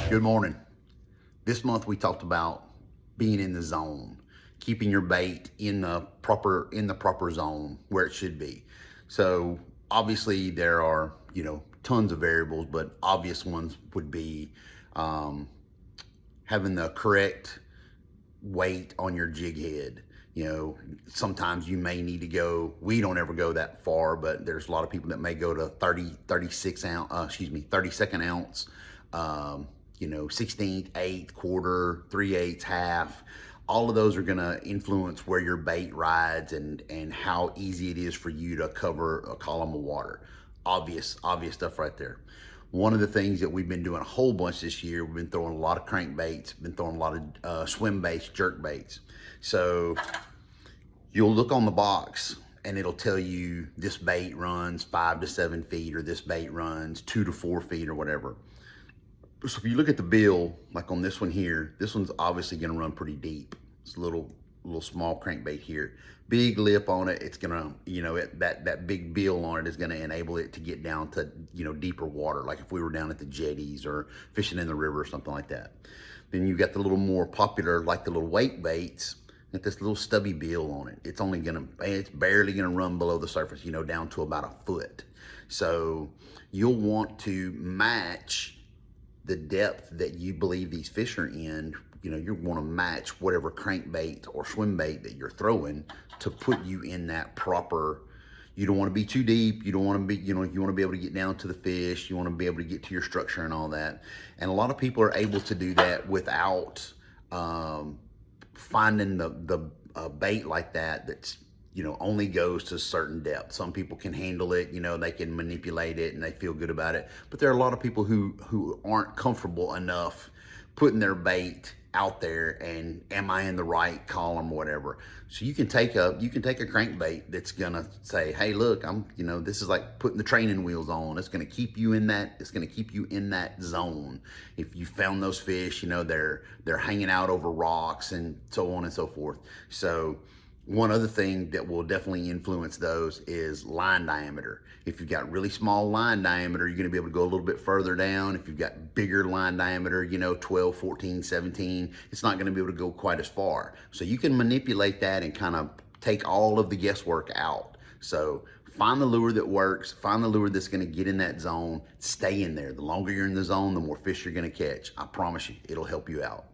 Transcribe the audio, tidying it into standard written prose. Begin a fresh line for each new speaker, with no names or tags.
Good morning. This month we talked about being in the zone, keeping your bait in the proper zone where it should be. So obviously there are, tons of variables, but obvious ones would be having the correct weight on your jig head. Sometimes you may need to go, we don't ever go that far, but there's a lot of people that may go to 32nd ounce, 16th, 8th, quarter, 3/8, half. All of those are gonna influence where your bait rides and how easy it is for you to cover a column of water. Obvious stuff right there. One of the things that we've been doing a whole bunch this year, we've been throwing a lot of crankbaits, been throwing a lot of swim baits, jerk baits. So you'll look on the box and it'll tell you this bait runs 5 to 7 feet, or this bait runs 2 to 4 feet, or whatever. So if you look at the bill, like on this one here, this one's obviously gonna run pretty deep. It's a little small crankbait here. Big lip on it, it's gonna, that big bill on it is gonna enable it to get down to, deeper water, like if we were down at the jetties or fishing in the river or something like that. Then you got the little more popular, like the little weight baits, with this little stubby bill on it. It's barely gonna run below the surface, down to about a foot. So you'll want to match the depth that you believe these fish are in. You want to match whatever crankbait or swim bait that you're throwing to put you in that proper. You don't want to be too deep. You don't want to be, you want to be able to get down to the fish. You want to be able to get to your structure and all that. And a lot of people are able to do that without finding the bait like that that's, only goes to a certain depth. Some people can handle it, they can manipulate it and they feel good about it. But there are a lot of people who aren't comfortable enough putting their bait out there and am I in the right column or whatever. So you can take a crankbait that's gonna say, hey, look, this is like putting the training wheels on. It's gonna keep you in that zone. If you found those fish, they're hanging out over rocks and so on and so forth. So one other thing that will definitely influence those is line diameter. If you've got really small line diameter, you're gonna be able to go a little bit further down. If you've got bigger line diameter, 12, 14, 17, it's not gonna be able to go quite as far. So you can manipulate that and kind of take all of the guesswork out. So find the lure that works, find the lure that's gonna get in that zone, stay in there. The longer you're in the zone, the more fish you're gonna catch. I promise you, it'll help you out.